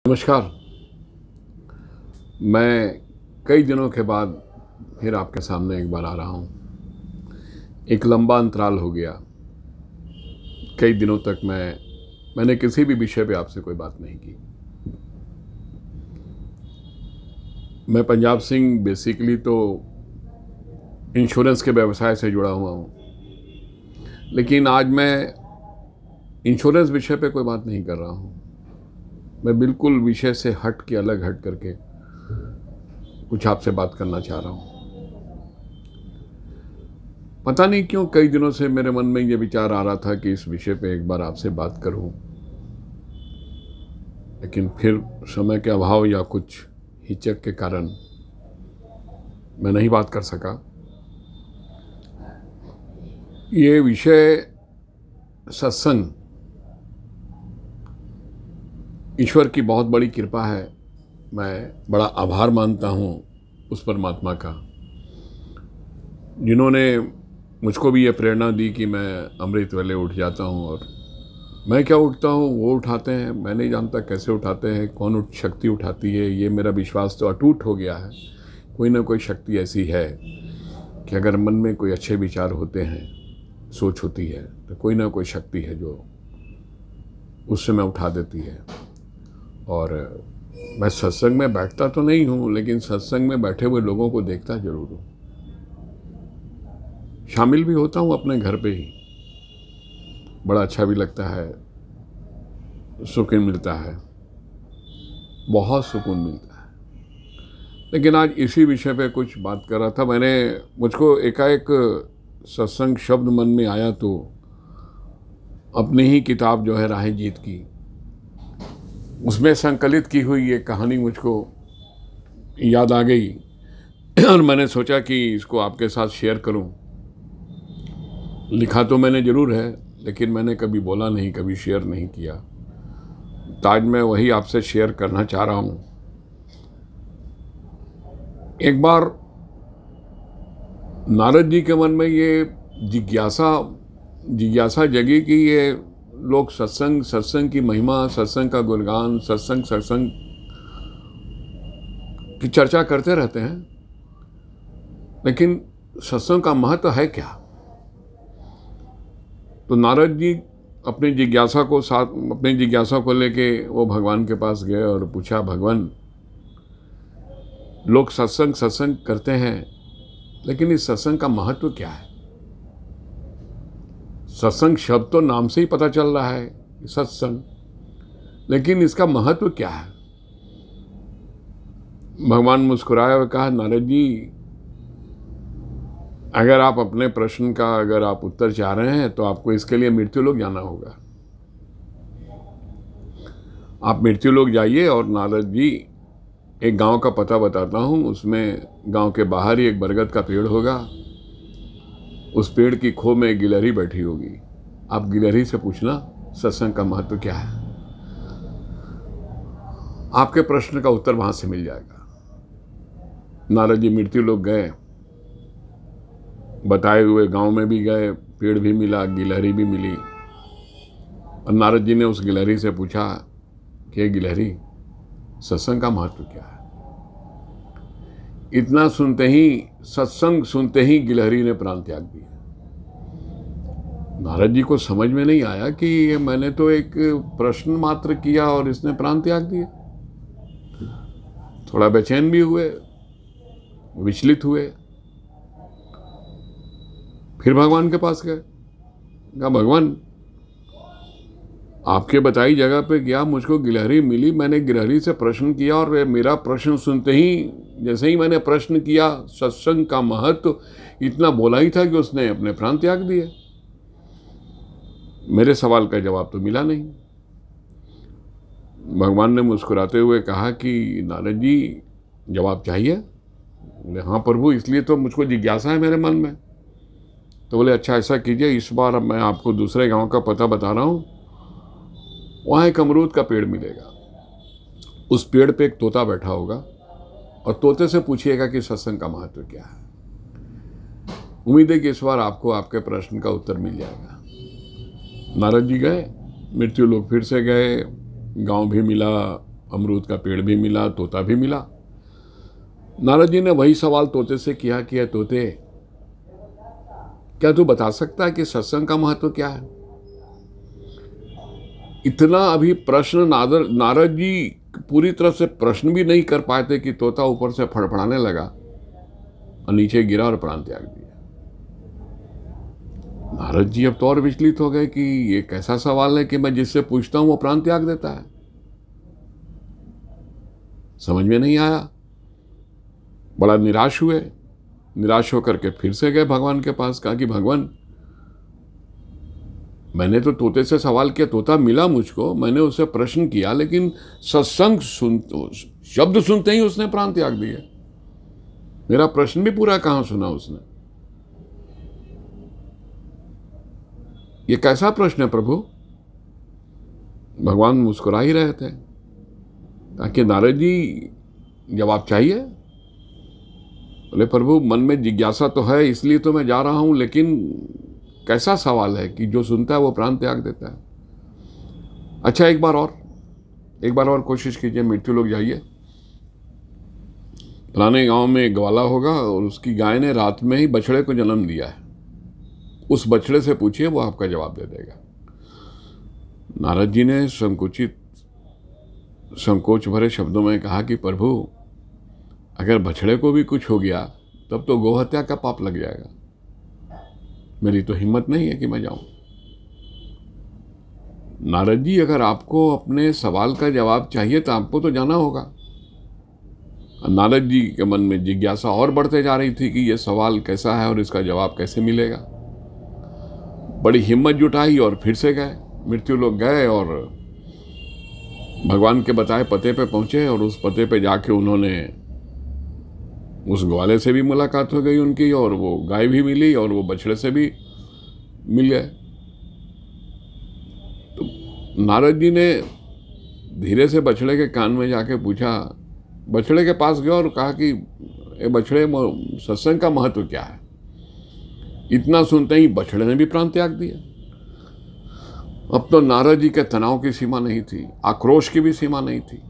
नमस्कार। मैं कई दिनों के बाद फिर आपके सामने एक बार आ रहा हूँ। एक लंबा अंतराल हो गया। कई दिनों तक मैंने किसी भी विषय पे आपसे कोई बात नहीं की। मैं पंजाब सिंह बेसिकली तो इंश्योरेंस के व्यवसाय से जुड़ा हुआ हूँ, लेकिन आज मैं इंश्योरेंस विषय पे कोई बात नहीं कर रहा हूँ। मैं बिल्कुल विषय से हट करके कुछ आपसे बात करना चाह रहा हूँ। पता नहीं क्यों कई दिनों से मेरे मन में ये विचार आ रहा था कि इस विषय पे एक बार आपसे बात करूं, लेकिन फिर समय के अभाव या कुछ हिचक के कारण मैं नहीं बात कर सका। ये विषय सत्संग, ईश्वर की बहुत बड़ी कृपा है। मैं बड़ा आभार मानता हूँ उस परमात्मा का, जिन्होंने मुझको भी ये प्रेरणा दी कि मैं अमृत वेले उठ जाता हूँ। और मैं क्या उठता हूँ, वो उठाते हैं। मैं नहीं जानता कैसे उठाते हैं, कौन शक्ति उठाती है। ये मेरा विश्वास तो अटूट हो गया है। कोई ना कोई शक्ति ऐसी है कि अगर मन में कोई अच्छे विचार होते हैं, सोच होती है, तो कोई ना कोई शक्ति है जो उस समय उठा देती है। और मैं सत्संग में बैठता तो नहीं हूँ, लेकिन सत्संग में बैठे हुए लोगों को देखता जरूर हूँ। शामिल भी होता हूँ अपने घर पे ही। बड़ा अच्छा भी लगता है, सुकून मिलता है, बहुत सुकून मिलता है। लेकिन आज इसी विषय पे कुछ बात कर रहा था। मुझको एकाएक सत्संग शब्द मन में आया, तो अपनी ही किताब जो है राहें जीत की, उसमें संकलित की हुई ये कहानी मुझको याद आ गई और मैंने सोचा कि इसको आपके साथ शेयर करूं। लिखा तो मैंने ज़रूर है, लेकिन मैंने कभी बोला नहीं, कभी शेयर नहीं किया। तो आज मैं वही आपसे शेयर करना चाह रहा हूं। एक बार नारद जी के मन में ये जिज्ञासा जगी कि ये लोग सत्संग की महिमा, सत्संग का गुणगान, सत्संग की चर्चा करते रहते हैं, लेकिन सत्संग का महत्व है क्या? तो नारद जी अपनी जिज्ञासा को लेके वो भगवान के पास गए और पूछा, भगवान, लोग सत्संग करते हैं, लेकिन इस सत्संग का महत्व क्या है? सत्संग शब्द तो नाम से ही पता चल रहा है, सत्संग, लेकिन इसका महत्व क्या है? भगवान मुस्कुराए और कहा, नारद जी, अगर आप अपने प्रश्न का उत्तर चाह रहे हैं, तो आपको इसके लिए मृत्युलोक जाना होगा। आप मृत्युलोक जाइए और नारद जी, एक गांव का पता बताता हूं, उसमें गांव के बाहर ही एक बरगद का पेड़ होगा। उस पेड़ की खो में एक गिलहरी बैठी होगी। आप गिलहरी से पूछना सत्संग का महत्व क्या है, आपके प्रश्न का उत्तर वहां से मिल जाएगा। नारद जी मृत्युलोक गए, बताए हुए गांव में भी गए, पेड़ भी मिला, गिलहरी भी मिली। और नारद जी ने उस गिलहरी से पूछा कि गिलहरी, सत्संग का महत्व क्या है? इतना सुनते ही, सत्संग सुनते ही गिलहरी ने प्राण त्याग दिया। नारद जी को समझ में नहीं आया कि मैंने तो एक प्रश्न मात्र किया और इसने प्राण त्याग दिया। थोड़ा बेचैन भी हुए, विचलित हुए। फिर भगवान के पास गए, कहा, भगवान, आपके बताई जगह पे गया, मुझको गिलहरी मिली, मैंने गिलहरी से प्रश्न किया और मेरा प्रश्न सुनते ही, जैसे ही मैंने प्रश्न किया सत्संग का महत्व, इतना बोला ही था कि उसने अपने प्राण त्याग दिए। मेरे सवाल का जवाब तो मिला नहीं। भगवान ने मुस्कुराते हुए कहा कि नारद जी, जवाब चाहिए? बोले, हाँ प्रभु, इसलिए तो मुझको जिज्ञासा है मेरे मन में। तो बोले, अच्छा ऐसा कीजिए, इस बार मैं आपको दूसरे गांव का पता बता रहा हूँ। वहाँ एक अमरूद का पेड़ मिलेगा। उस पेड़ पे एक तोता बैठा होगा और तोते से पूछिएगा कि सत्संग का महत्व क्या है। उम्मीद है कि इस बार आपको आपके प्रश्न का उत्तर मिल जाएगा। नारद जी गए, मृत्युलोक फिर से गए, गांव भी मिला, अमरूद का पेड़ भी मिला, तोता भी मिला। नारद जी ने वही सवाल तोते से किया कि है तोते, क्या तू बता सकता है कि सत्संग का महत्व क्या है? इतना अभी प्रश्न नारद जी पूरी तरह से प्रश्न भी नहीं कर पाए थे कि तोता ऊपर से फड़फड़ाने लगा और नीचे गिरा और प्राण त्याग दिया। नारद जी अब तो और विचलित हो गए कि ये कैसा सवाल है कि मैं जिससे पूछता हूं वो प्राण त्याग देता है। समझ में नहीं आया, बड़ा निराश हुए। निराश होकर के फिर से गए भगवान के पास, कहा कि भगवान, मैंने तो तोते से सवाल किया, तोता मिला मुझको, मैंने उससे प्रश्न किया, लेकिन सत्संग शब्द सुनते ही उसने प्राण त्याग दिए। मेरा प्रश्न भी पूरा कहां सुना उसने? ये कैसा प्रश्न है प्रभु? भगवान मुस्कुरा ही रहे थे। ताकि नारद जी जवाब चाहिए। बोले प्रभु, मन में जिज्ञासा तो है, इसलिए तो मैं जा रहा हूं, लेकिन कैसा सवाल है कि जो सुनता है वो प्राण त्याग देता है। अच्छा, एक बार और कोशिश कीजिए, मृत्यु लोग जाइए। पुराने गांव में एक ग्वाला होगा और उसकी गाय ने रात में ही बछड़े को जन्म दिया है। उस बछड़े से पूछिए, वो आपका जवाब दे देगा। नारद जी ने संकोच भरे शब्दों में कहा कि प्रभु, अगर बछड़े को भी कुछ हो गया तब तो गोहत्या का पाप लग जाएगा। मेरी तो हिम्मत नहीं है कि मैं जाऊं। नारद जी, अगर आपको अपने सवाल का जवाब चाहिए तो आपको तो जाना होगा। नारद जी के मन में जिज्ञासा और बढ़ते जा रही थी कि यह सवाल कैसा है और इसका जवाब कैसे मिलेगा। बड़ी हिम्मत जुटाई और फिर से गए। मृत्यु लोग गए और भगवान के बताए पते पे पहुंचे और उस पते पे जाके उन्होंने उस ग्वाले से भी मुलाकात हो गई उनकी, और वो गाय भी मिली और वो बछड़े से भी मिल गए। तो नारद जी ने धीरे से बछड़े के कान में जाके पूछा, बछड़े के पास गया और कहा कि ए बछड़े, सत्संग का महत्व क्या है? इतना सुनते ही बछड़े ने भी प्राण त्याग दिया। अब तो नारद जी के तनाव की सीमा नहीं थी, आक्रोश की भी सीमा नहीं थी।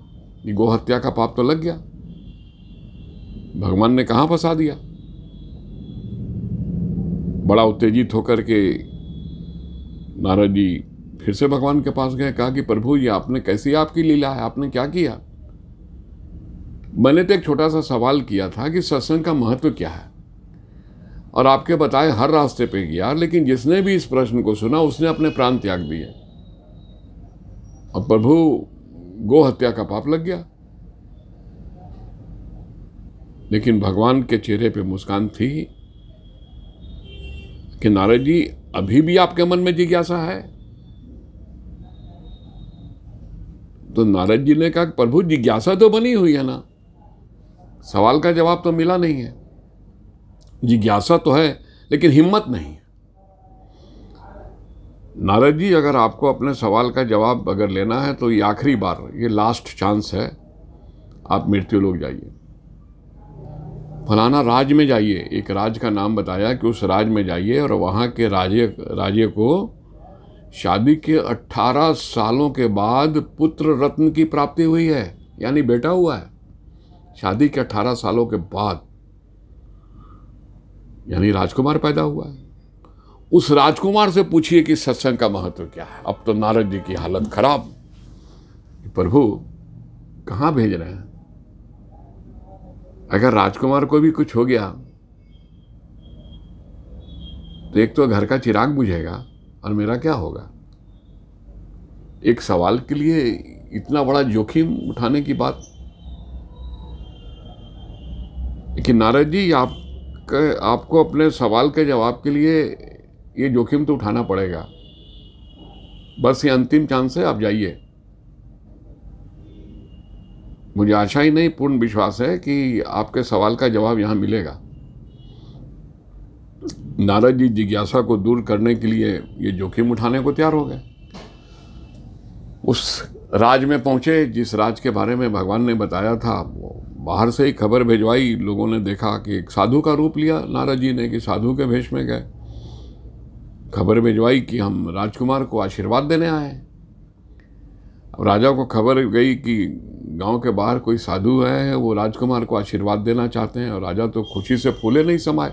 ये गोहत्या का पाप तो लग गया, भगवान ने कहां फंसा दिया। बड़ा उत्तेजित होकर के नारद जी फिर से भगवान के पास गए। कहा कि प्रभु, ये आपने कैसी आपकी लीला है, आपने क्या किया? मैंने तो एक छोटा सा सवाल किया था कि सत्संग का महत्व क्या है, और आपके बताए हर रास्ते पे गया, लेकिन जिसने भी इस प्रश्न को सुना उसने अपने प्राण त्याग दिए। और प्रभु, गो हत्या का पाप लग गया। लेकिन भगवान के चेहरे पे मुस्कान थी कि नारद जी, अभी भी आपके मन में जिज्ञासा है? तो नारद जी ने कहा, प्रभु, जिज्ञासा तो बनी हुई है ना, सवाल का जवाब तो मिला नहीं है। जिज्ञासा तो है लेकिन हिम्मत नहीं है। नारद जी, अगर आपको अपने सवाल का जवाब अगर लेना है तो ये आखिरी बार, ये लास्ट चांस है। आप मृत्यु लोग जाइए, फलाना राज में जाइए। एक राज का नाम बताया कि उस राज में जाइए और वहाँ के राजे को शादी के 18 सालों के बाद पुत्र रत्न की प्राप्ति हुई है, यानी बेटा हुआ है। शादी के 18 सालों के बाद, यानी राजकुमार पैदा हुआ है। उस राजकुमार से पूछिए कि सत्संग का महत्व क्या है। अब तो नारद जी की हालत खराब। प्रभु, कहाँ भेज रहे हैं? अगर राजकुमार को भी कुछ हो गया तो एक तो घर का चिराग बुझेगा और मेरा क्या होगा? एक सवाल के लिए इतना बड़ा जोखिम उठाने की बात। लेकिन नारद जी, आपको अपने सवाल के जवाब के लिए ये जोखिम तो उठाना पड़ेगा। बस ये अंतिम चांस है, आप जाइए। मुझे आशा ही नहीं, पूर्ण विश्वास है कि आपके सवाल का जवाब यहां मिलेगा। नारद जी जिज्ञासा को दूर करने के लिए ये जोखिम उठाने को तैयार हो गए। उस राज में पहुंचे जिस राज के बारे में भगवान ने बताया था। बाहर से ही खबर भिजवाई, लोगों ने देखा कि एक साधु का रूप लिया नारद जी ने, कि साधु के भेष में गए। खबर भिजवाई कि हम राजकुमार को आशीर्वाद देने आए हैं। अब राजा को खबर गई कि गांव के बाहर कोई साधु है, वो राजकुमार को आशीर्वाद देना चाहते हैं। और राजा तो खुशी से फूले नहीं समाये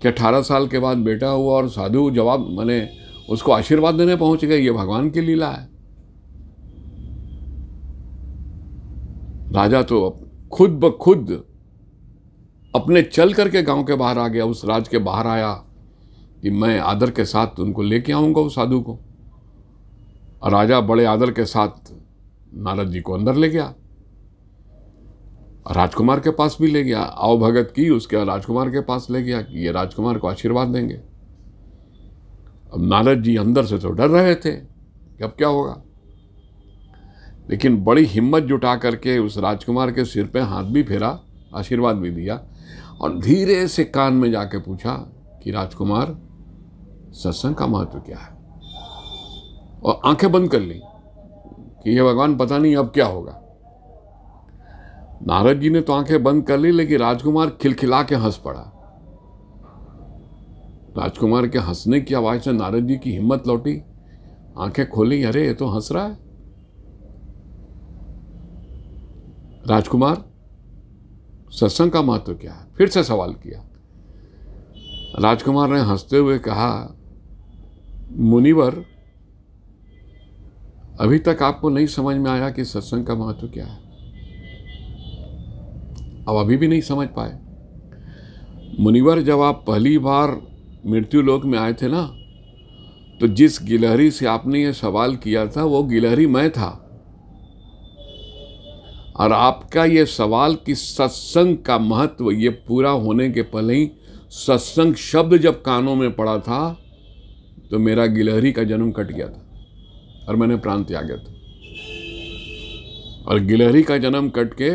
कि 18 साल के बाद बेटा हुआ और साधु जवाब माने उसको आशीर्वाद देने पहुंच गए। ये भगवान की लीला है। राजा तो खुद ब खुद अपने चल करके गांव के बाहर आ गया, उस राज के बाहर आया कि मैं आदर के साथ उनको लेके आऊंगा उस साधु को। और राजा बड़े आदर के साथ नारद जी को अंदर ले गया, राजकुमार के पास भी ले गया। आओ भगत की उसके राजकुमार के पास ले गया कि ये राजकुमार को आशीर्वाद देंगे। अब नारद जी अंदर से तो डर रहे थे कि अब क्या होगा, लेकिन बड़ी हिम्मत जुटा करके उस राजकुमार के सिर पे हाथ भी फेरा, आशीर्वाद भी दिया और धीरे से कान में जाके पूछा कि राजकुमार, सत्संग का महत्व क्या है। और आंखें बंद कर ली कि ये भगवान पता नहीं अब क्या होगा। नारद जी ने तो आंखें बंद कर ली, लेकिन राजकुमार खिलखिला के हंस पड़ा। राजकुमार के हंसने की आवाज से नारद जी की हिम्मत लौटी, आंखें खोली, अरे ये तो हंस रहा है। राजकुमार, सत्संग का महत्व क्या है? फिर से सवाल किया। राजकुमार ने हंसते हुए कहा, मुनिवर, अभी तक आपको नहीं समझ में आया कि सत्संग का महत्व क्या है। अब अभी भी नहीं समझ पाए। मुनिवर, जब आप पहली बार मृत्यु लोक में आए थे ना, तो जिस गिलहरी से आपने ये सवाल किया था वो गिलहरी मैं था। और आपका ये सवाल कि सत्संग का महत्व, ये पूरा होने के पहले ही सत्संग शब्द जब कानों में पड़ा था तो मेरा गिलहरी का जन्म कट गया था और मैंने प्राण त्यागा था। और गिलहरी का जन्म कट के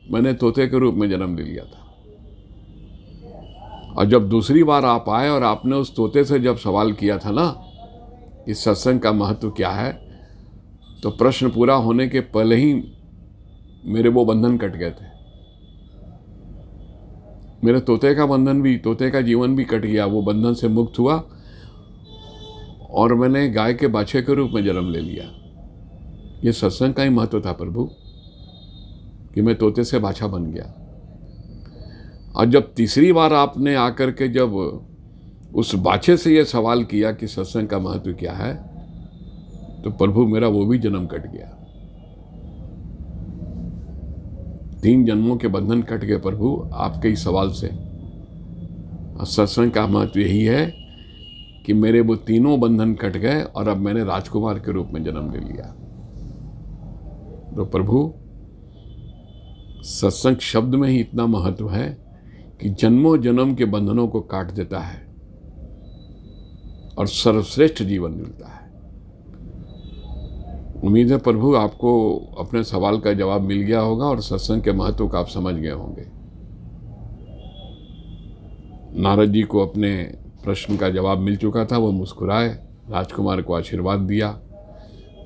मैंने तोते के रूप में जन्म ले लिया था। और जब दूसरी बार आप आए और आपने उस तोते से जब सवाल किया था ना कि सत्संग का महत्व क्या है, तो प्रश्न पूरा होने के पहले ही मेरे वो बंधन कट गए थे। मेरे तोते का बंधन भी, तोते का जीवन भी कट गया, वो बंधन से मुक्त हुआ और मैंने गाय के बाछे के रूप में जन्म ले लिया। ये सत्संग का ही महत्व था प्रभु, कि मैं तोते से बाछा बन गया। और जब तीसरी बार आपने आकर के जब उस बाछे से ये सवाल किया कि सत्संग का महत्व क्या है, तो प्रभु मेरा वो भी जन्म कट गया। 3 जन्मों के बंधन कट गए प्रभु आपके इस सवाल से। और सत्संग का महत्व यही है कि मेरे वो तीनों बंधन कट गए और अब मैंने राजकुमार के रूप में जन्म ले लिया। तो प्रभु, सत्संग शब्द में ही इतना महत्व है कि जन्मों जन्म के बंधनों को काट देता है और सर्वश्रेष्ठ जीवन मिलता है। उम्मीद है प्रभु आपको अपने सवाल का जवाब मिल गया होगा और सत्संग के महत्व का आप समझ गए होंगे। नारद जी को अपने प्रश्न का जवाब मिल चुका था। वो मुस्कुराए, राजकुमार को आशीर्वाद दिया,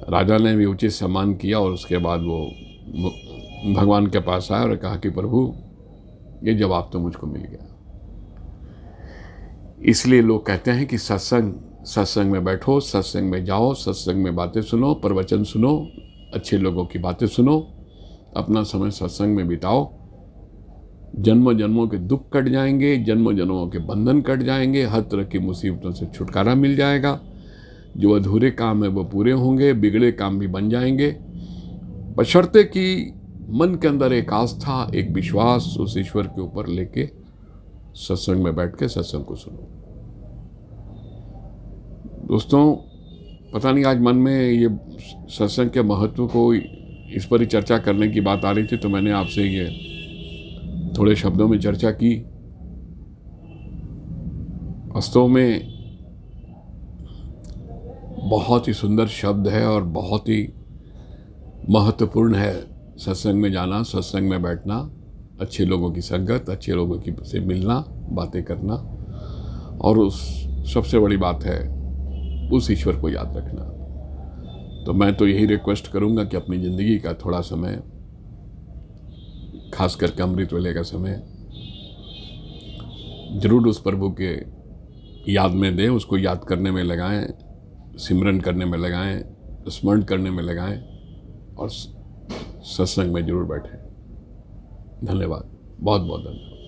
राजा ने भी उचित सम्मान किया और उसके बाद वो भगवान के पास आया और कहा कि प्रभु, ये जवाब तो मुझको मिल गया। इसलिए लोग कहते हैं कि सत्संग में बैठो, सत्संग में जाओ, सत्संग में बातें सुनो, प्रवचन सुनो, अच्छे लोगों की बातें सुनो, अपना समय सत्संग में बिताओ। जन्मों जन्मों के दुख कट जाएंगे, जन्मों जन्मों के बंधन कट जाएंगे, हर तरह की मुसीबतों से छुटकारा मिल जाएगा। जो अधूरे काम है वो पूरे होंगे, बिगड़े काम भी बन जाएंगे, बशर्ते कि मन के अंदर एक आस्था, एक विश्वास उस ईश्वर के ऊपर लेके सत्संग में बैठ के सत्संग को सुनो। दोस्तों, पता नहीं आज मन में ये सत्संग के महत्व को इस पर ही चर्चा करने की बात आ रही थी, तो मैंने आपसे ये थोड़े शब्दों में चर्चा की। वास्तव में बहुत ही सुंदर शब्द है और बहुत ही महत्वपूर्ण है सत्संग में जाना, सत्संग में बैठना, अच्छे लोगों की संगत, अच्छे लोगों की से मिलना, बातें करना, और उस सबसे बड़ी बात है उस ईश्वर को याद रखना। तो मैं तो यही रिक्वेस्ट करूंगा कि अपनी ज़िंदगी का थोड़ा समय, खास करके अमृत वेले का समय, जरूर उस प्रभु के याद में दें, उसको याद करने में लगाएं, सिमरन करने में लगाएं, स्मरण करने में लगाएं और सत्संग में जरूर बैठें। धन्यवाद, बहुत बहुत धन्यवाद।